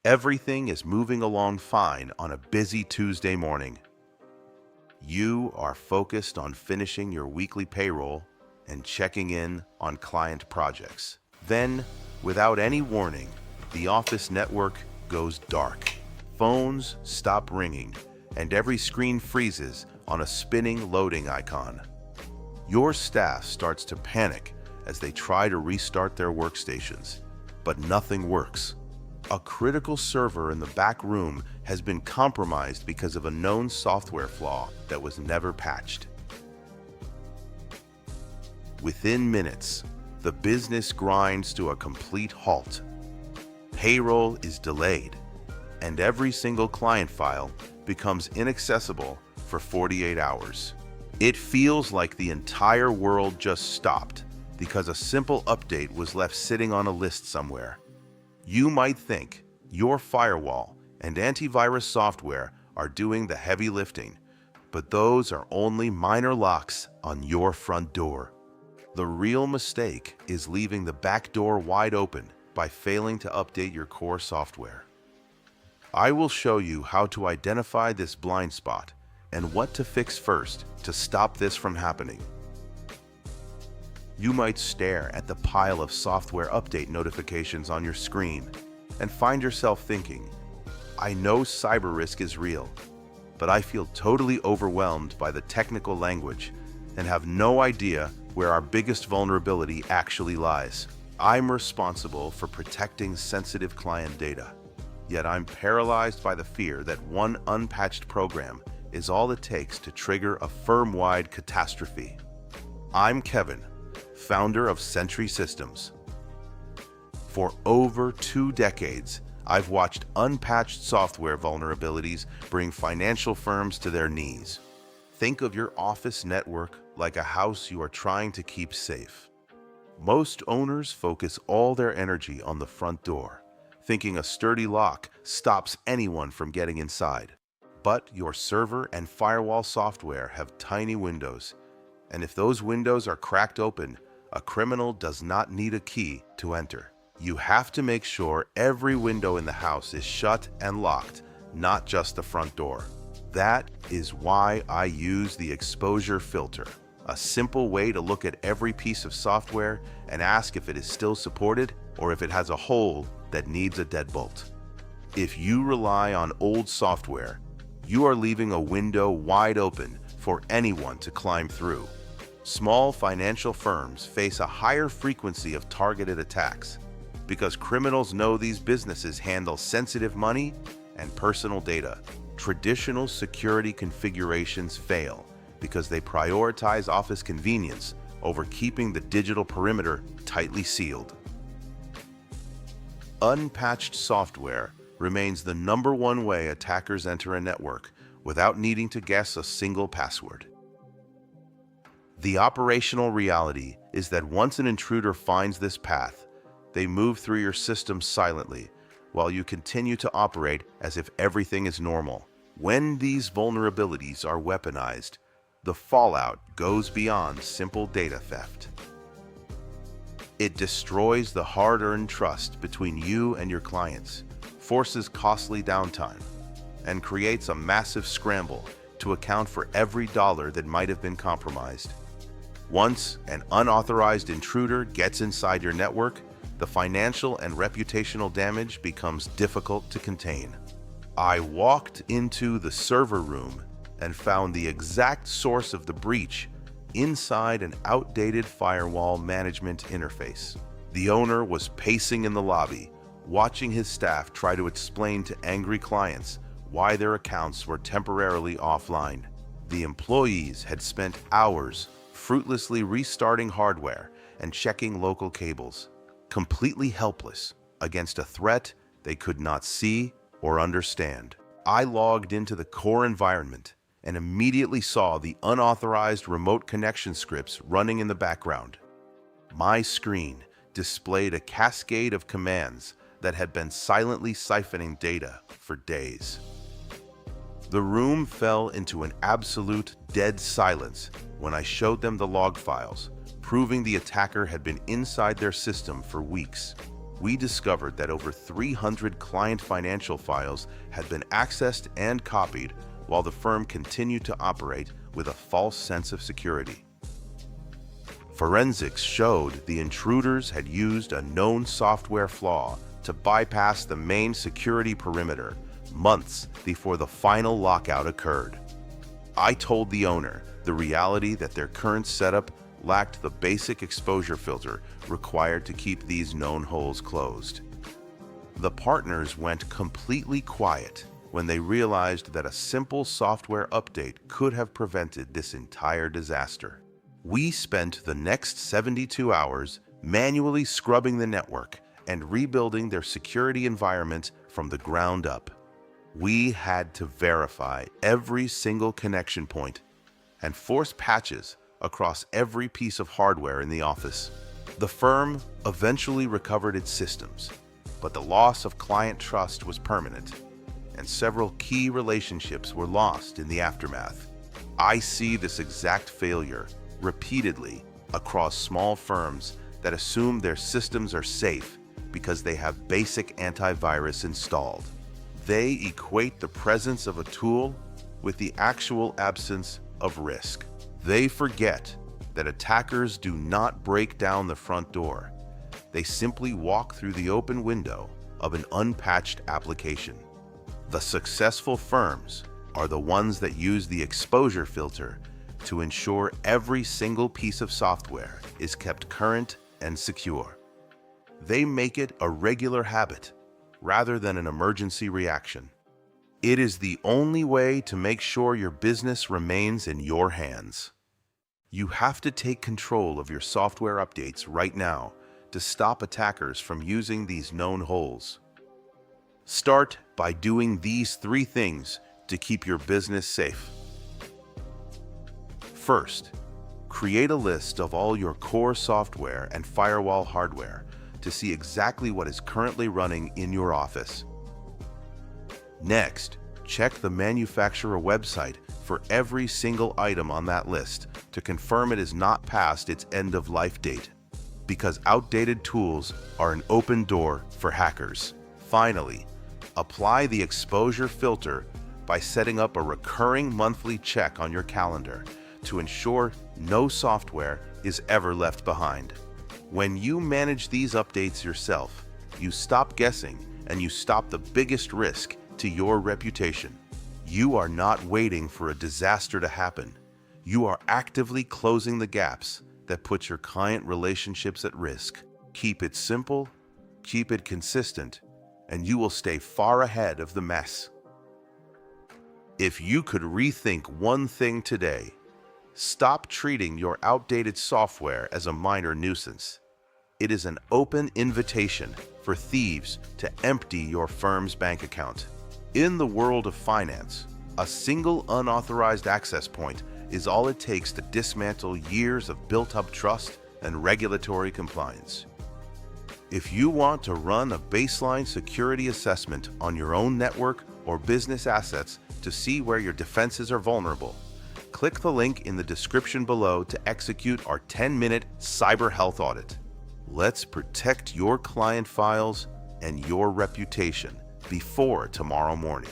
Everything is moving along fine on a busy Tuesday morning. You are focused on finishing your weekly payroll and checking in on client projects. Then, without any warning, the office network goes dark. Phones stop ringing, and every screen freezes on a spinning loading icon. Your staff starts to panic as they try to restart their workstations, but nothing works. A critical server in the back room has been compromised because of a known software flaw that was never patched. Within minutes, the business grinds to a complete halt. Payroll is delayed, and every single client file becomes inaccessible for 48 hours. It feels like the entire world just stopped because a simple update was left sitting on a list somewhere. You might think your firewall and antivirus software are doing the heavy lifting, but those are only minor locks on your front door. The real mistake is leaving the back door wide open by failing to update your core software. I will show you how to identify this blind spot and what to fix first to stop this from happening. You might stare at the pile of software update notifications on your screen and find yourself thinking, I know cyber risk is real, but I feel totally overwhelmed by the technical language and have no idea where our biggest vulnerability actually lies. I'm responsible for protecting sensitive client data, yet I'm paralyzed by the fear that one unpatched program is all it takes to trigger a firm-wide catastrophe. I'm Kevin, founder of Sentree Systems. For over 2 decades, I've watched unpatched software vulnerabilities bring financial firms to their knees. Think of your office network like a house you are trying to keep safe. Most owners focus all their energy on the front door, thinking a sturdy lock stops anyone from getting inside. But your server and firewall software have tiny windows, and if those windows are cracked open, a criminal does not need a key to enter. You have to make sure every window in the house is shut and locked, not just the front door. That is why I use the exposure filter, a simple way to look at every piece of software and ask if it is still supported or if it has a hole that needs a deadbolt. If you rely on old software, you are leaving a window wide open for anyone to climb through. Small financial firms face a higher frequency of targeted attacks because criminals know these businesses handle sensitive money and personal data. Traditional security configurations fail because they prioritize office convenience over keeping the digital perimeter tightly sealed. Unpatched software remains the #1 way attackers enter a network without needing to guess a single password. The operational reality is that once an intruder finds this path, they move through your system silently while you continue to operate as if everything is normal. When these vulnerabilities are weaponized, the fallout goes beyond simple data theft. It destroys the hard-earned trust between you and your clients, forces costly downtime, and creates a massive scramble to account for every dollar that might have been compromised. Once an unauthorized intruder gets inside your network, the financial and reputational damage becomes difficult to contain. I walked into the server room and found the exact source of the breach inside an outdated firewall management interface. The owner was pacing in the lobby, watching his staff try to explain to angry clients why their accounts were temporarily offline. The employees had spent hours fruitlessly restarting hardware and checking local cables, completely helpless against a threat they could not see or understand. I logged into the core environment and immediately saw the unauthorized remote connection scripts running in the background. My screen displayed a cascade of commands that had been silently siphoning data for days. The room fell into an absolute dead silence when I showed them the log files, proving the attacker had been inside their system for weeks. we discovered that over 300 client financial files had been accessed and copied while the firm continued to operate with a false sense of security. Forensics showed the intruders had used a known software flaw to bypass the main security perimeter months before the final lockout occurred. I told the owner the reality that their current setup lacked the basic exposure filter required to keep these known holes closed. The partners went completely quiet when they realized that a simple software update could have prevented this entire disaster. We spent the next 72 hours manually scrubbing the network and rebuilding their security environment from the ground up. We had to verify every single connection point and force patches across every piece of hardware in the office. The firm eventually recovered its systems, but the loss of client trust was permanent, and several key relationships were lost in the aftermath. I see this exact failure repeatedly across small firms that assume their systems are safe because they have basic antivirus installed. They equate the presence of a tool with the actual absence of risk. They forget that attackers do not break down the front door. They simply walk through the open window of an unpatched application. The successful firms are the ones that use the exposure filter to ensure every single piece of software is kept current and secure. They make it a regular habit rather than an emergency reaction. It is the only way to make sure your business remains in your hands. You have to take control of your software updates right now to stop attackers from using these known holes. Start by doing these 3 things to keep your business safe. First, create a list of all your core software and firewall hardware to see exactly what is currently running in your office. Next, check the manufacturer website for every single item on that list to confirm it is not past its end-of-life date, because outdated tools are an open door for hackers. Finally, apply the exposure filter by setting up a recurring monthly check on your calendar to ensure no software is ever left behind. When you manage these updates yourself, you stop guessing and you stop the biggest risk to your reputation. You are not waiting for a disaster to happen. You are actively closing the gaps that put your client relationships at risk. Keep it simple, keep it consistent, and you will stay far ahead of the mess. If you could rethink one thing today, stop treating your outdated software as a minor nuisance. It is an open invitation for thieves to empty your firm's bank account. In the world of finance, a single unauthorized access point is all it takes to dismantle years of built-up trust and regulatory compliance. If you want to run a baseline security assessment on your own network or business assets to see where your defenses are vulnerable, click the link in the description below to execute our 10-minute cyber health audit. Let's protect your client files and your reputation before tomorrow morning.